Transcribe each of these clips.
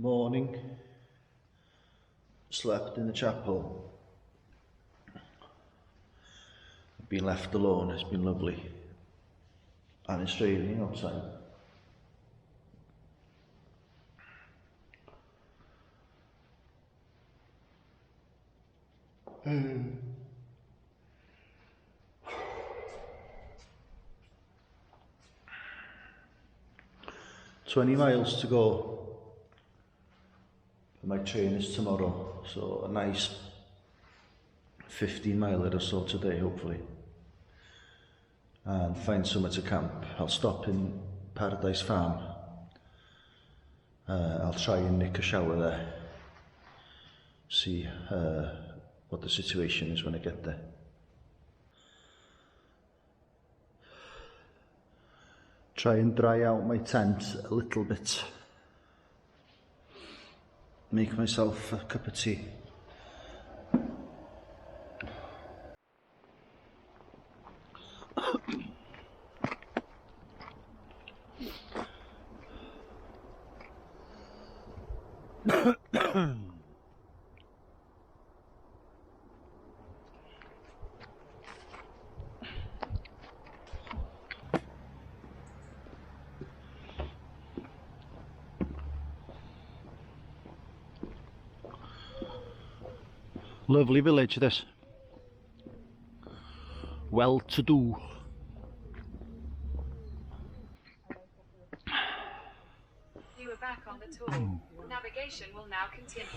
Morning. Slept in the chapel. Been left alone, it's been lovely. And it's raining outside. Mm. 20 miles to go. My train is tomorrow, so a nice 15 miler or so today, hopefully. And find somewhere to camp. I'll stop in Paradise Farm. I'll try and nick a shower there. See what the situation is when I get there. Try and dry out my tent a little bit. Make myself a cup of tea. Lovely village this. Well to do. You are back on the tour. Navigation will now continue.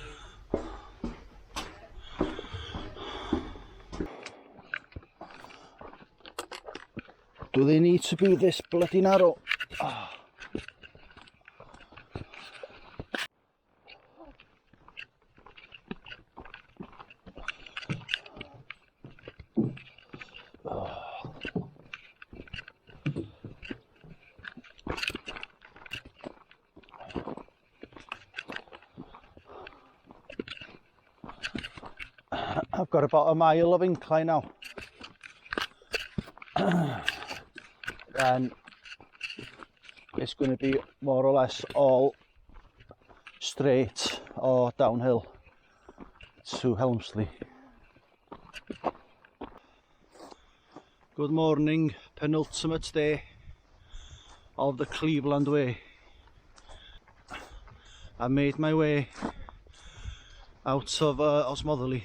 Do they need to be this bloody narrow? Oh. I've got about a mile of incline now. And it's going to be more or less all straight or downhill to Helmsley. Good morning, penultimate day of the Cleveland Way. I made my way out of Osmotherley.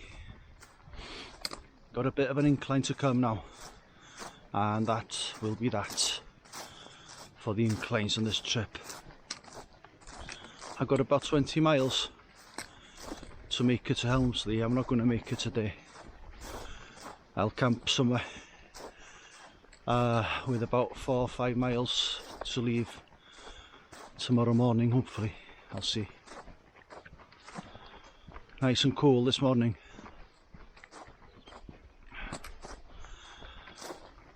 Got a bit of an incline to come now, and that will be that for the inclines on this trip. I've got about 20 miles to make it to Helmsley. I'm not going to make it today. I'll camp somewhere with about 4 or 5 miles to leave tomorrow morning, hopefully. I'll see. Nice and cool this morning.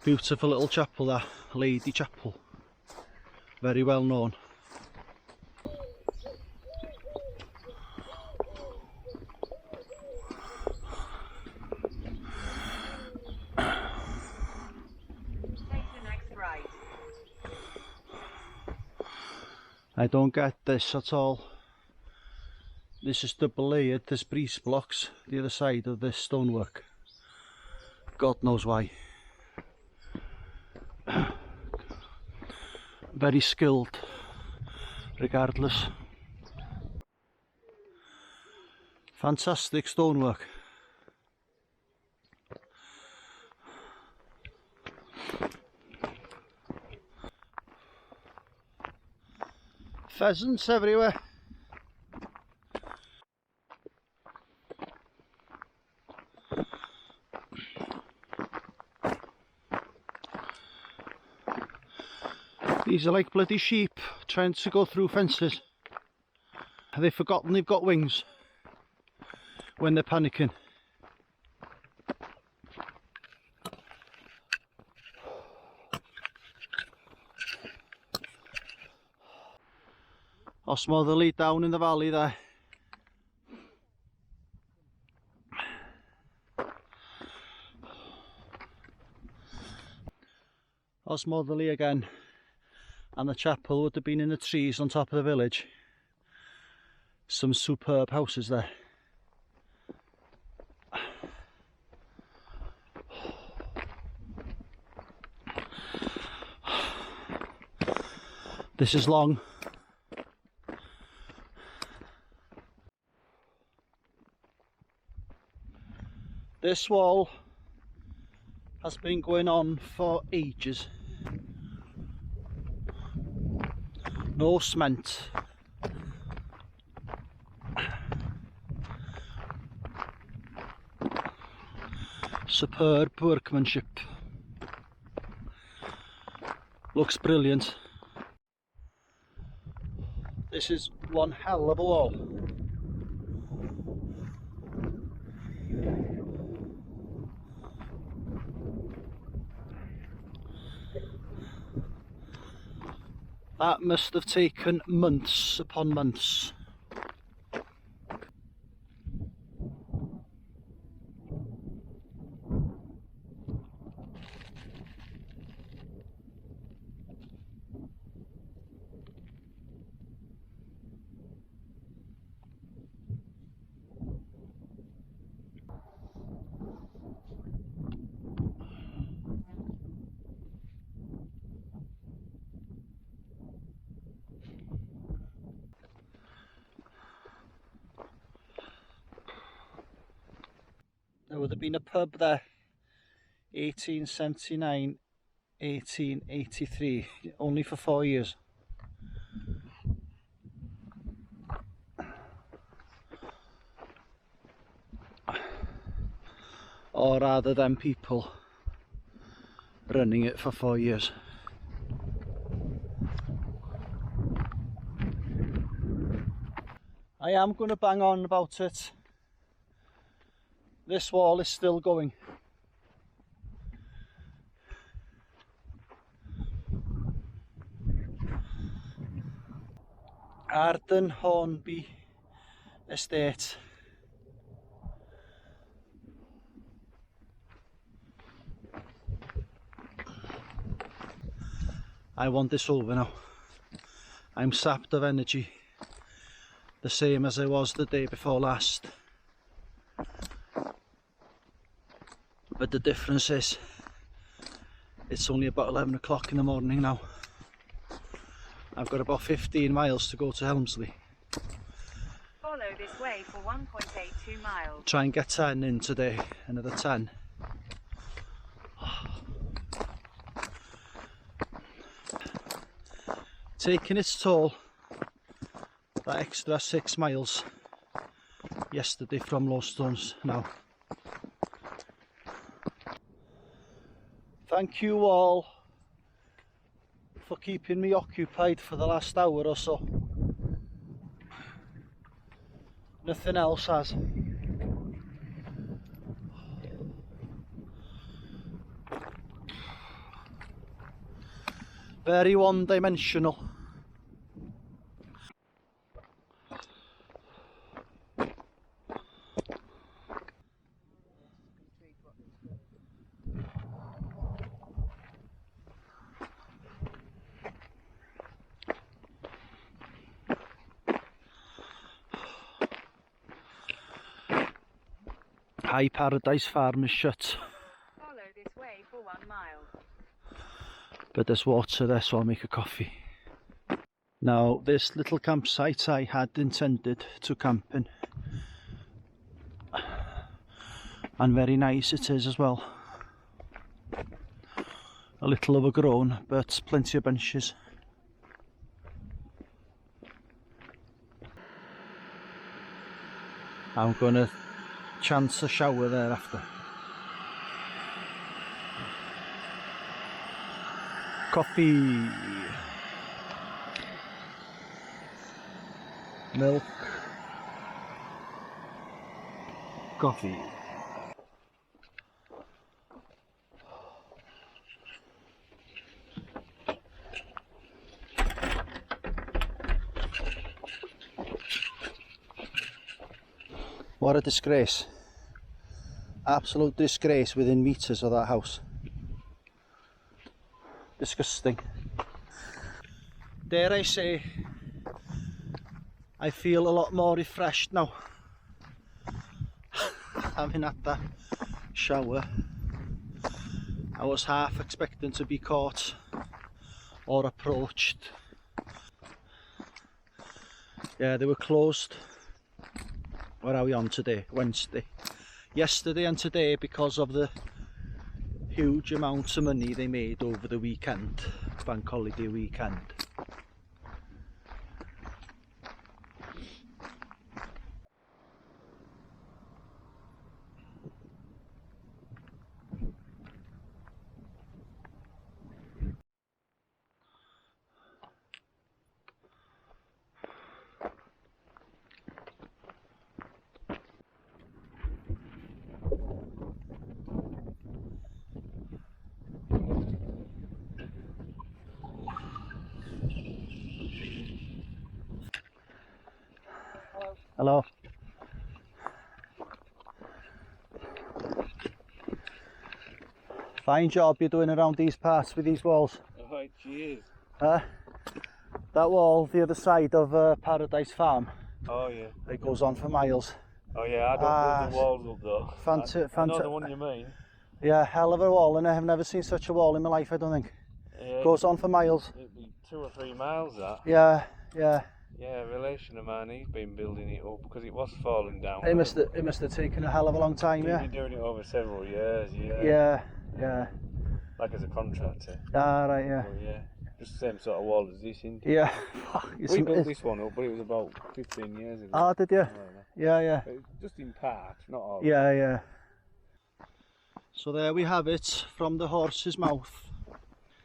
Beautiful little chapel, that Lady Chapel. Very well known. I don't get this at all. This is double layered, there's breeze blocks the other side of this stonework. God knows why. Very skilled, regardless. Fantastic stonework. Pheasants everywhere. These are like bloody sheep trying to go through fences. They've forgotten they've got wings when they're panicking. Osmotherley down in the valley there. Osmotherley again, and the chapel would have been in the trees on top of the village. Some superb houses there. This is long. This wall has been going on for ages. No cement. Superb workmanship. Looks brilliant. This is one hell of a wall. That must have taken months upon months. There would have been a pub there, 1879, 1883, only for 4 years. Or rather than people running it for 4 years. I am going to bang on about it. This wall is still going. Arden Hornby Estate. I want this over now. I'm sapped of energy, the same as I was the day before last. But the difference is, it's only about 11 o'clock in the morning now. I've got about 15 miles to go to Helmsley. Follow this way for 1.82 miles. Try and get 10 in today, another 10. Taking its toll, that extra 6 miles yesterday from Lowstones now. Thank you all for keeping me occupied for the last hour or so. Nothing else has. Very one-dimensional. High Paradise Farm is shut. Follow this way for 1 mile. But there's water there, so I'll make a coffee. Now, this little campsite I had intended to camp in. And very nice it is as well. A little overgrown, but plenty of benches. I'm gonna chance a shower there after. Coffee, milk, coffee. What a disgrace. Absolute disgrace within meters of that house. Disgusting. Dare I say, I feel a lot more refreshed now. Having had that shower, I was half expecting to be caught or approached. Yeah, they were closed. What are we on today? Wednesday. Yesterday and today, because of the huge amounts of money they made over the weekend, bank holiday weekend. Hello. Fine job you're doing around these parts with these walls. Oh, cheers. That wall, the other side of Paradise Farm, Oh, yeah. it goes on for miles. Oh, yeah, I don't build the walls up though. I know the one you mean. Yeah, hell of a wall, and I've never seen such a wall in my life, I don't think. Yeah, Goes on for miles. It'd be 2 or 3 miles, that. Yeah. Yeah, a relation of mine, he's been building it up because it was falling down. It must have taken a hell of a long time, yeah. He's been doing it over several years, yeah. Yeah. Like as a contractor. Ah, right, yeah. So, yeah. Just the same sort of wall as this, isn't it? Yeah. We built this one up, but it was about 15 years ago. Ah, did you? Yeah. But it's just in part, not all. Yeah. So there we have it, from the horse's mouth.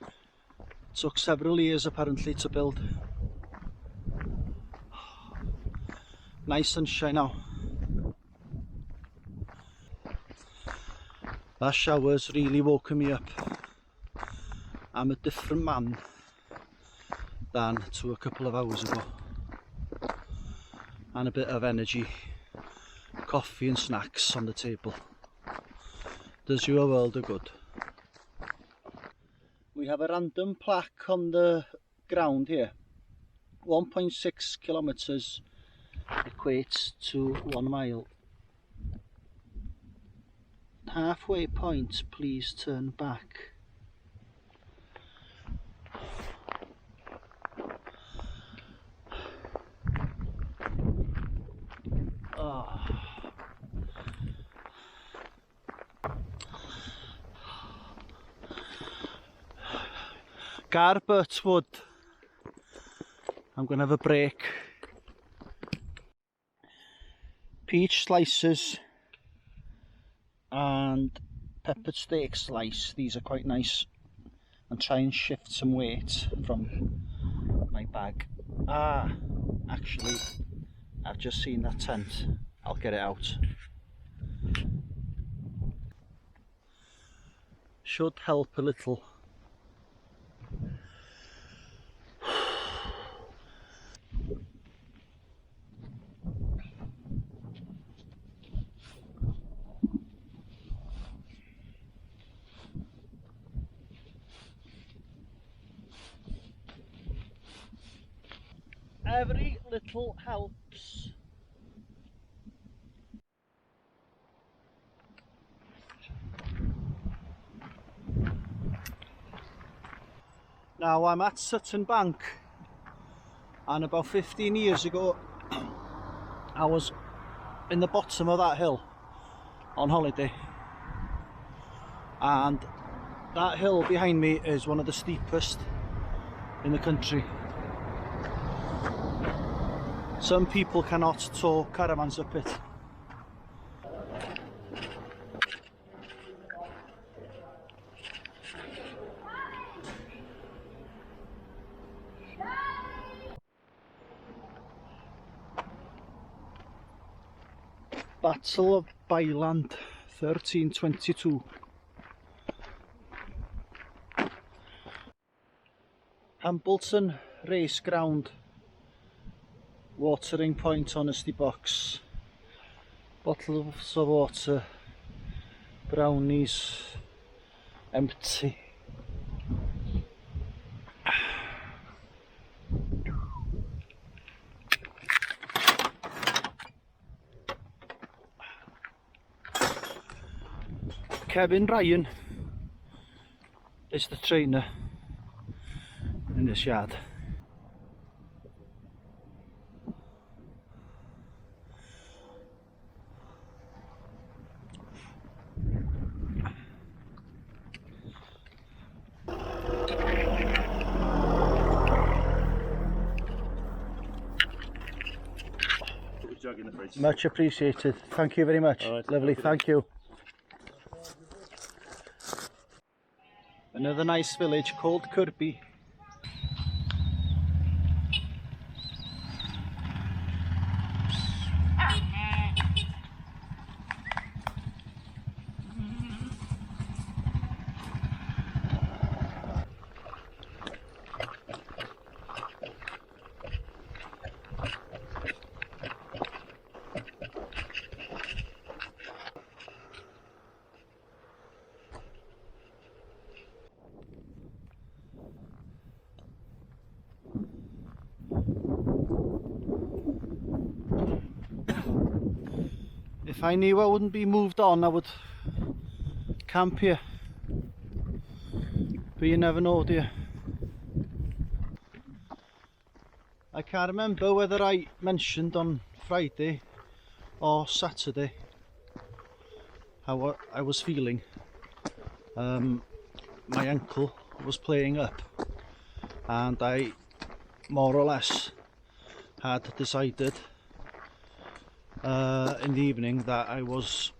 It took several years apparently to build. Nice sunshine now. That shower's really woken me up. I'm a different man than to a couple of hours ago. And a bit of energy, coffee and snacks on the table. Does you a world of good. We have a random plaque on the ground here. 1.6 kilometers equates to 1 mile. Halfway point, please turn back. Garbert Wood. I'm going to have a break. Peach slices and peppered steak slice. These are quite nice. And try and shift some weight from my bag. Actually, I've just seen that tent. I'll get it out. Should help a little. Every little helps. Now I'm at Sutton Bank, and about 15 years ago I was in the bottom of that hill on holiday, and that hill behind me is one of the steepest in the country. Some people cannot tow caravans up it. Battle of Byland, 1322. Hambleton Race Ground. Watering point, honesty box. Bottles of water. Brownies. Empty. Kevin Ryan is the trainer in this yard. Jug in the fridge. Much appreciated. Thank you very much. All right, Lovely, okay. thank you. Another nice village called Kirby. If I knew I wouldn't be moved on, I would camp here. But you never know, do you? I can't remember whether I mentioned on Friday or Saturday how I was feeling. My ankle was playing up, and I more or less had decided in the evening that I was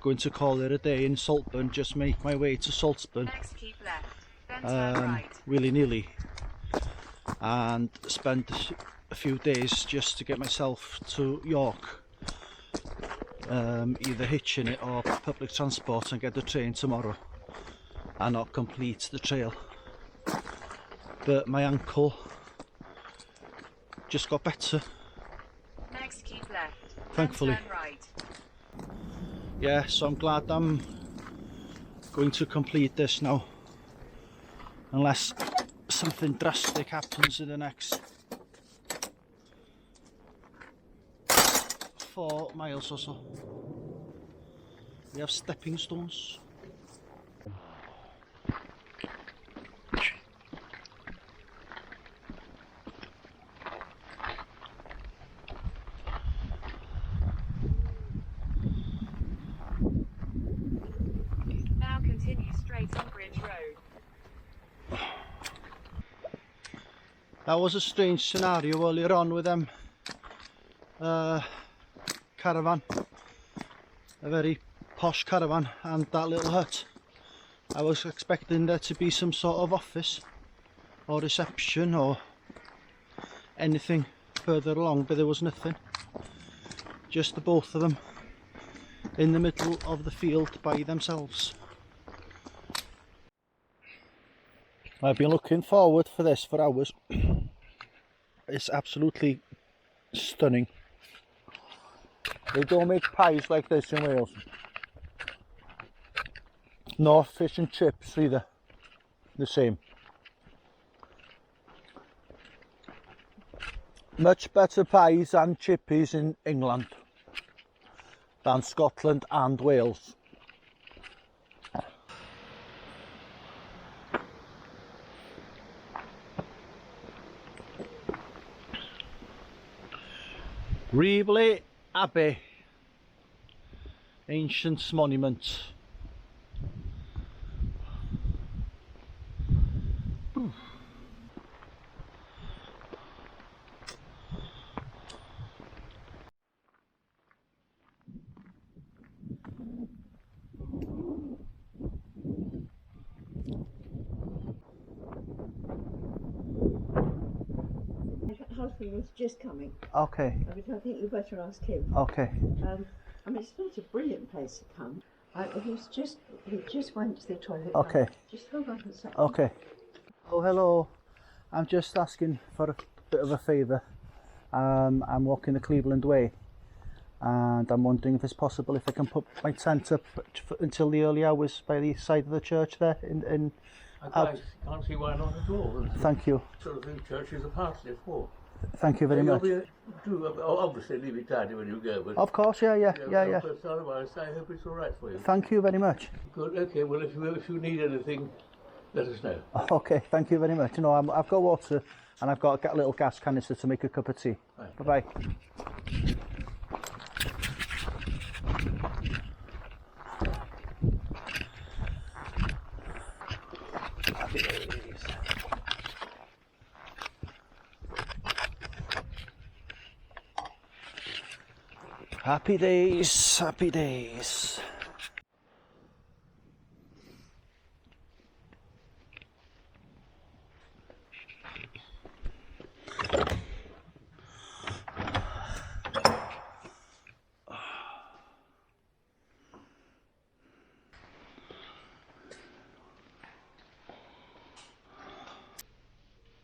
going to call it a day in Saltburn, just make my way to Saltburn Next, keep left, then turn right. willy-nilly, and spend a few days just to get myself to York, either hitching it or public transport, and get the train tomorrow and not complete the trail. But my ankle just got better, Next, keep left, thankfully. then turn right. Yeah, so I'm glad I'm going to complete this now, unless something drastic happens in the next 4 miles or so. We have stepping stones. Now continue straight on Bridge Road. That was a strange scenario earlier on with them caravan, a very posh caravan, and that little hut. I was expecting there to be some sort of office or reception or anything further along, but there was nothing. Just the both of them in the middle of the field by themselves. I've been looking forward for this for hours. It's absolutely stunning. They don't make pies like this in Wales. Nor fish and chips either. The same. Much better pies and chippies in England than Scotland and Wales. Reveley Abbey, ancient monument. Husband was just coming, Okay, which I think you better ask him. okay. I mean, it's not a brilliant place to come. He just went to the toilet. Okay. Just hold on a second. Okay. Oh, hello. I'm just asking for a bit of a favour. I'm walking the Cleveland Way, and I'm wondering if it's possible if I can put my tent up until the early hours by the side of the church there. I can't see why not at all. Thank you. Sort of thing churches are partly for. Thank you very much. Obviously leave it tidy when you go, but Of course, yeah. But otherwise, I hope it's all right for you. Thank you very much. Good. Okay. Well, if you need anything, let us know. Okay, thank you very much. No, I've got water and I've got a little gas canister to make a cup of tea. Right. Bye-bye. Happy days, happy days.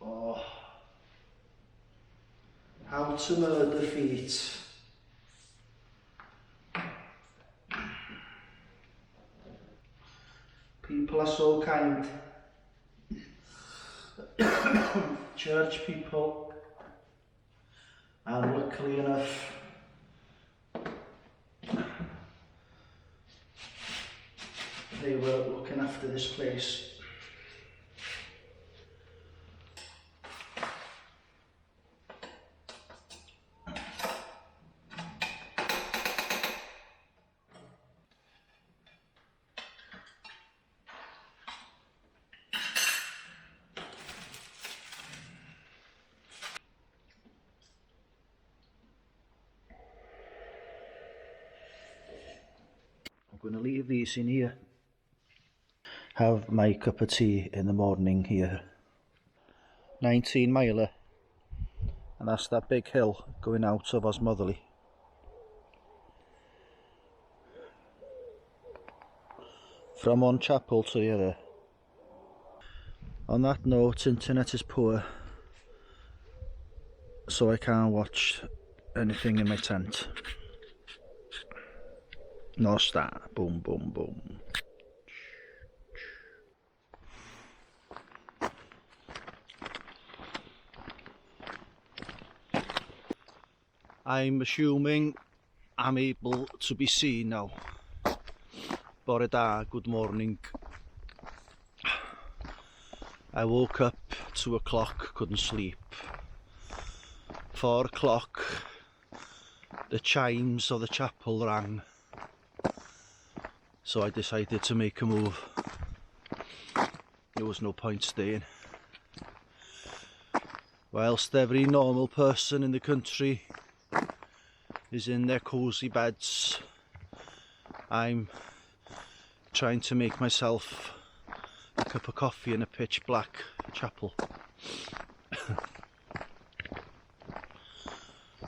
Oh, how to murder feet. People are so kind. Church people, and luckily enough, they were looking after this place. I'm going to leave these in here. Have my cup of tea in the morning here. 19 miler, and that's that big hill going out of Osmotherley. From one chapel to the other. On that note, internet is poor, so I can't watch anything in my tent. No star. Boom, boom, boom. I'm assuming I'm able to be seen now. Bore da, good morning. I woke up 2 o'clock, couldn't sleep. 4 o'clock, the chimes of the chapel rang. So I decided to make a move. There was no point staying. Whilst every normal person in the country is in their cosy beds, I'm trying to make myself a cup of coffee in a pitch black chapel.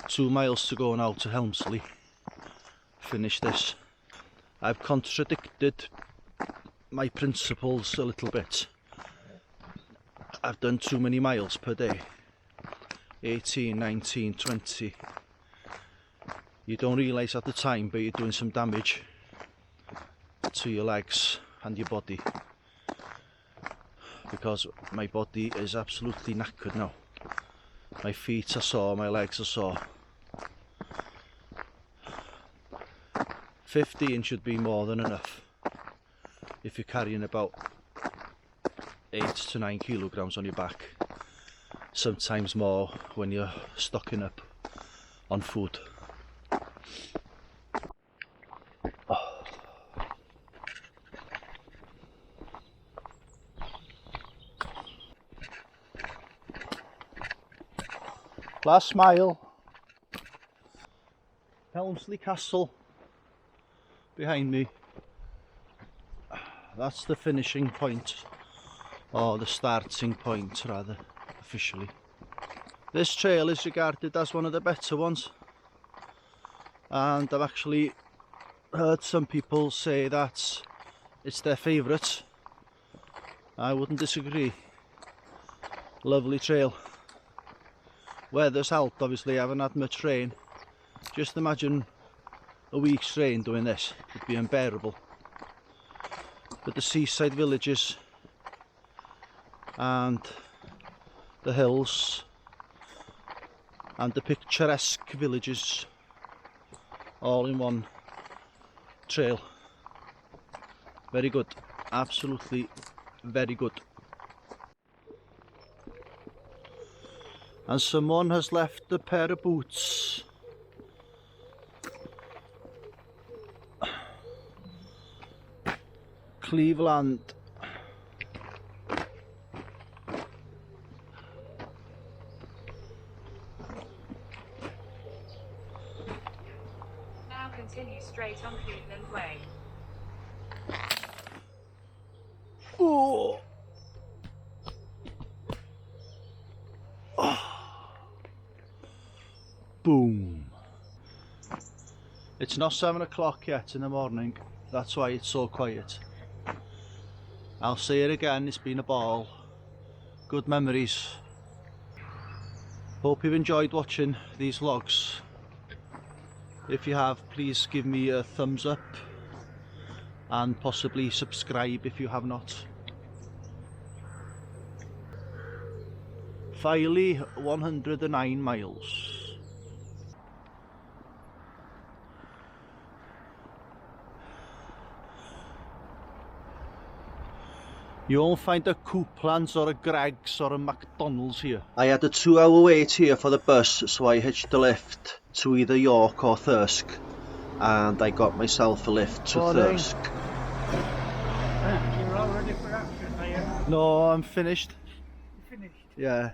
2 miles to go now to Helmsley. Finish this. I've contradicted my principles a little bit. I've done too many miles per day. 18, 19, 20. You don't realise at the time, but you're doing some damage to your legs and your body. Because my body is absolutely knackered now. My feet are sore, my legs are sore. 15 should be more than enough if you're carrying about 8 to 9 kilograms on your back. Sometimes more when you're stocking up on food. Last mile. Helmsley Castle behind me. That's the finishing point, or the starting point rather, officially. This trail is regarded as one of the better ones, and I've actually heard some people say that it's their favourite. I wouldn't disagree. Lovely trail. Weather's helped, obviously. I haven't had much rain. Just imagine a week's rain doing this. It'd be unbearable. But the seaside villages and the hills and the picturesque villages all in one trail. Very good, absolutely very good. And someone has left a pair of boots Cleveland. Now continue straight on Cleveland Way. Oh. Boom. It's not 7 o'clock yet in the morning, that's why it's so quiet. I'll say it again, it's been a ball. Good memories. Hope you've enjoyed watching these vlogs. If you have, please give me a thumbs up and possibly subscribe if you have not. Filey, 109 miles. You won't find a Couplands or a Greggs or a McDonald's here. I had a 2-hour wait here for the bus, so I hitched a lift to either York or Thirsk, and I got myself a lift to Thirsk. You're all ready for action, are you? No, I'm finished. Finished. Yeah.